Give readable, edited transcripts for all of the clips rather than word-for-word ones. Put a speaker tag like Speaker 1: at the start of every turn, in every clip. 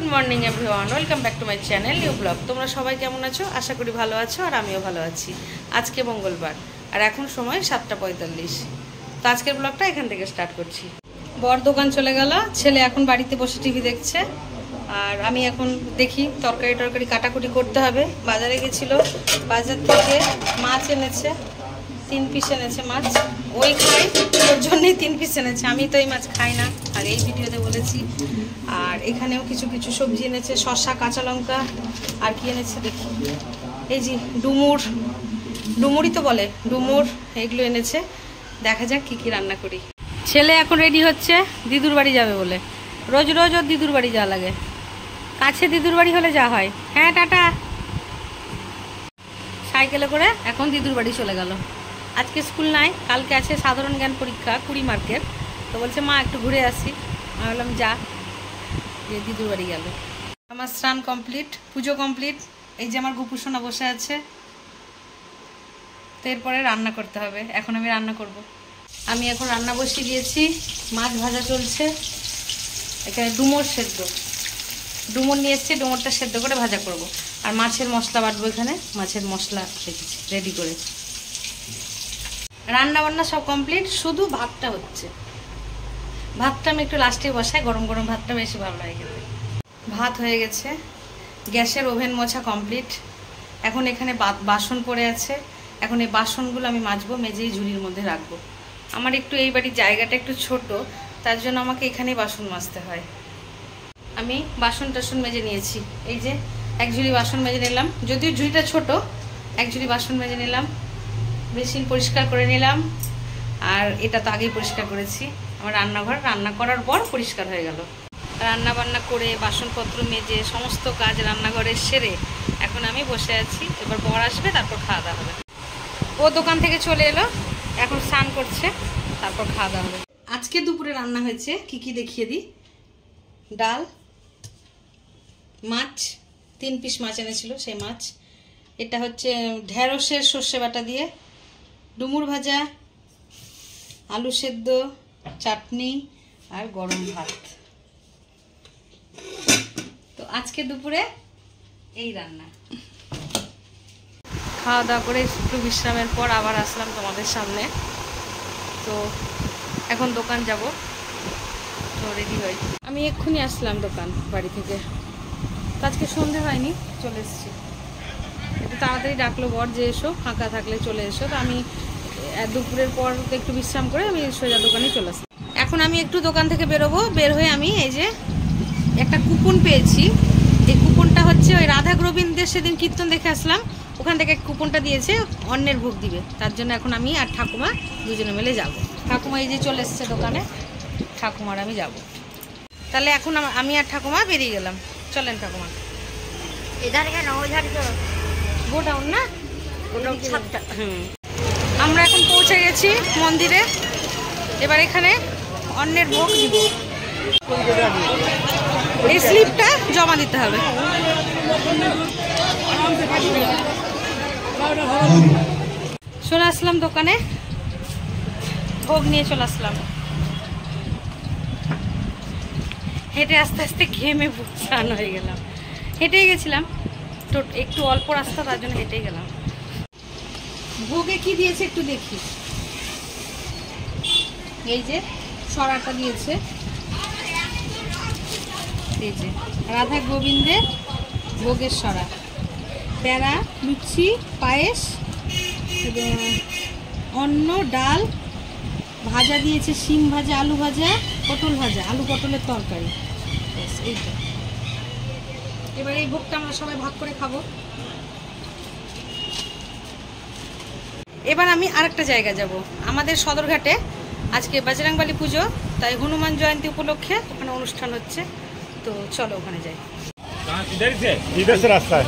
Speaker 1: Good morning everyone, welcome back to my channel new blog. তোমরা সবাই কেমন আছো? আশা করি ভালো আছো, আর আমিও ভালো আছি। আজকে মঙ্গলবার আর এখন সময় 7:45। তো আজকের ব্লগটা এখান থেকে স্টার্ট করছি। বর দোকান চলে গেল, ছেলে এখন বাড়িতে বসে টিভি দেখছে, আর আমি এখন দেখি তরকারি কাটাকুটি করতে হবে। বাজারে গেছিলো, বাজার থেকে মাছ এনেছে, 3 পিস এনেছে মাছ। ওই খাই, ওর জন্যই 3 পিস এনেছে। আমি তো এই মাছ খাই না, আর এই ভিডিওতে বলেছি। আর এখানেও কিছু কিছু সবজি এনেছে, শসা, কাঁচা লঙ্কা, আর কি এনেছে দেখি, এই যে ডুমুরই তো বলে, ডুমুর, এগুলো এনেছে। দেখা যাক কি কি রান্না করি। ছেলে এখন রেডি হচ্ছে দিদুর বাড়ি যাবে বলে। রোজ রোজ ওর দিদুর বাড়ি যাওয়া লাগে, কাছে দিদুর বাড়ি হলে যা হয়। হ্যাঁ, টাটা। সাইকেলে করে এখন দিদুর বাড়ি চলে গেল। আজকে স্কুল নাই, কালকে আছে সাধারণ জ্ঞান পরীক্ষা 20 মার্কের। তো বলছে মা একটু ঘুরে আসি। আমি বললাম যা, যে দিদুর বাড়ি গেল। আমার স্নান কমপ্লিট, পুজো কমপ্লিট। এই যে আমার গোপুসোনা বসে আছে। তো এরপরে রান্না করতে হবে। এখন আমি রান্না করব। আমি এখন রান্না বসিয়ে দিয়েছি, মাছ ভাজা চলছে। এখানে ডুমুর সেদ্ধ, ডুমুর নিয়ে এসছি, ডুমুরটা সেদ্ধ করে ভাজা করব। আর মাছের মশলা বাটবো, এখানে মাছের মশলা রেখেছি রেডি করে। রান্না বান্না সব কমপ্লিট, শুধু ভাতটা হচ্ছে। ভাতটা আমি একটু লাস্টে বসাই, গরম গরম ভাতটা বেশি ভালো লাগে খেতে। ভাত হয়ে গেছে, গ্যাসের ওভেন মোছা কমপ্লিট। এখন এখানে বাসন পড়ে আছে, এখন এই বাসনগুলো আমি মাজবো, মেজেই ঝুড়ির মধ্যে রাখবো। আমার একটু এই বাড়ির জায়গাটা একটু ছোট, তার জন্য আমাকে এখানেই বাসন মাজতে হয়। আমি বাসন টাসন মেজে নিয়েছি। এই যে এক ঝুড়ি বাসন মেজে নিলাম, যদিও ঝুড়িটা ছোট। এক ঝুড়ি বাসন মেজে নিলাম, বেসিন পরিষ্কার করে নিলাম। আর এটা তো আগেই পরিষ্কার করেছি। আমার রান্নাঘর রান্না করার পর পরিষ্কার হয়ে গেল। রান্না বান্না করে বাসনপত্র মেজে সমস্ত কাজ রান্নাঘরে সেরে এখন আমি বসে আছি। এবার বর আসবে, তারপর খাওয়া দাওয়া হবে। ও দোকান থেকে চলে এলো, এখন স্নান করছে, তারপর খাওয়া দাওয়া হবে। আজকে দুপুরে রান্না হয়েছে কি কি দেখিয়ে দিই। ডাল, মাছ, 3 পিস মাছ এনেছিল, সেই মাছ। এটা হচ্ছে ঢেঁড়সের সর্ষে বাটা দিয়ে, ডুমুর ভাজা, আলু সেদ্ধ, চাটনি, আর গরম ভাত। তো আজকে দুপুরে এই রান্না। খাওয়া দাওয়া করে একটু বিশ্রামের পর আবার আসলাম তোমাদের সামনে। তো এখন দোকান যাব, তো রেডি হই। আমি এক্ষুনি আসলাম দোকান বাড়ি থেকে। তো আজকে সন্ধে হয়নি, চলে এসেছি। একটু তাড়াতাড়ি ডাকলো বর যে এসো, ফাঁকা থাকলে চলে এসো। তো আমি দুপুরের পর একটু বিশ্রাম করে আমি সোজা দোকানে চলে আসলাম। এখন আমি একটু দোকান থেকে বেরোবো। বের হয়ে আমি এই যে একটা কুপন পেয়েছি। এই কুপনটা হচ্ছে ওই রাধা গোবিন্দের সেদিন কীর্তন দেখে আসলাম, ওখান থেকে কুপনটা দিয়েছে, অন্যের ভোগ দিবে। তার জন্য এখন আমি আর ঠাকুমা দুজনে মিলে যাব। ঠাকুমা এই যে চলে এসছে দোকানে, ঠাকুমার আমি যাব। তাহলে এখন আমি আর ঠাকুমা বেরিয়ে গেলাম। চলেন ঠাকুমা। গোডাউন না, আমরা এখন পৌঁছে গেছি মন্দিরে। এবার এখানে অন্যের ভোগ দিব। এই স্লিপটা জমা দিতে হবে। চলে আসলাম দোকানে, ভোগ নিয়ে চলে আসলাম। হেঁটে আস্তে আস্তে ঘেমে বুক স্নান হয়ে গেলাম। হেঁটেই গেছিলাম, তো একটু অল্প রাস্তা, তার জন্য হেঁটেই গেলাম। ভোগে কি দিয়েছে একটু দেখি। এই যে ছড়াটা দিয়েছে, এই যে রাধা গোবিন্দের ভোগের সরা, প্যারা, লুচি, পায়েস, অন্ন, ডাল, ভাজা দিয়েছে, শিম ভাজা, আলু ভাজা, পটল ভাজা, আলু পটলের তরকারি। এইটা এবার এই ভোগটা আমরা সবাই ভাগ করে খাবো। এবার আমি আরেকটা জায়গা যাব। আমাদের সদরঘাটে আজকে বজরংবলী পুজো, তাই হনুমান জয়ন্তী উপলক্ষে ওখানে অনুষ্ঠান হচ্ছে। তো চলো ওখানে যাই।
Speaker 2: इधर से रास्ता है।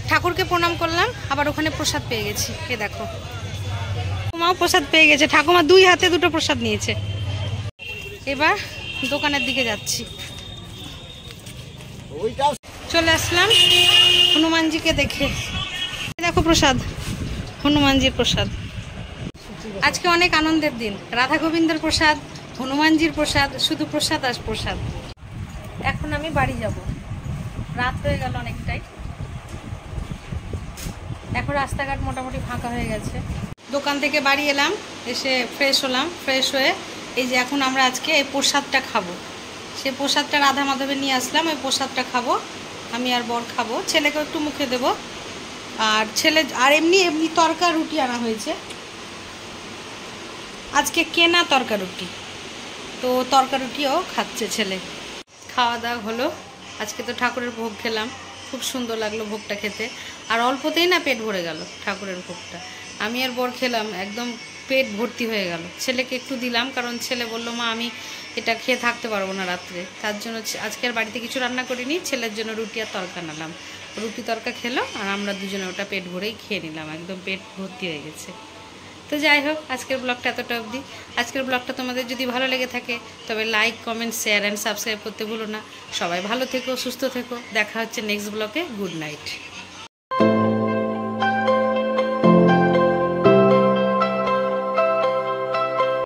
Speaker 1: ঠাকুরকে প্রণাম করলাম, আবার ওখানে প্রসাদ পেয়ে গেছি। এ দেখো, ঠাকুমাও প্রসাদ পেয়ে গেছে। ঠাকুমা 2 হাতে 2টো প্রসাদ নিয়েছে। এবার দোকানের দিকে যাচ্ছি। চলে আসলাম হনুমানজিকে দেখে। দেখো প্রসাদ, হনুমানজির প্রসাদ। আজকে অনেক আনন্দের দিন। রাধা গোবিন্দের প্রসাদ, হনুমানজির প্রসাদ, শুধু প্রসাদ আর প্রসাদ। এখন আমি বাড়ি যাব, রাত হয়ে গেল অনেকটাই। এখন রাস্তাঘাট মোটামুটি ফাঁকা হয়ে গেছে। দোকান থেকে বাড়ি এলাম, এসে ফ্রেশ হলাম। ফ্রেশ হয়ে এই যে এখন আমরা আজকে এই প্রসাদটা খাবো। সে প্রসাদটা রাধা মাধবে নিয়ে আসলাম, ওই প্রসাদটা খাবো। আমি আর বর খাবো, ছেলেকে একটু মুখে দেবো। আর ছেলে আর এমনি এমনি তরকা রুটি আনা হয়েছে আজকে, কেনা তরকা রুটি। তো তরকা রুটিও খাচ্ছে ছেলে। খাওয়া দাওয়া হলো। আজকে তো ঠাকুরের ভোগ খেলাম, খুব সুন্দর লাগলো ভোগটা খেতে। আর অল্পতেই না পেট ভরে গেল ঠাকুরের ভোগটা। আমি আর বর খেলাম, একদম পেট ভর্তি হয়ে গেল। ছেলেকে একটু দিলাম, কারণ ছেলে বলল মা আমি এটা খেয়ে থাকতে পারবো না রাত্রে। তার জন্য আজকে আর বাড়িতে কিছু রান্না করিনি, ছেলের জন্য রুটি আর তরকা আনালাম। রুটি তরকা খেলো, আর আমরা দুজনে ওটা পেট ভরেই খেয়ে নিলাম। একদম পেট ভর্তি হয়ে গেছে। তো যাই হোক, আজকের ব্লগটা এতটা অবধি। আজকের ব্লগটা তোমাদের যদি ভালো লেগে থাকে তবে like, comment, share and subscribe করতে ভুলো না। সবাই ভালো থেকো, সুস্থ থেকো। দেখা হচ্ছে নেক্সট ব্লগে। Good night.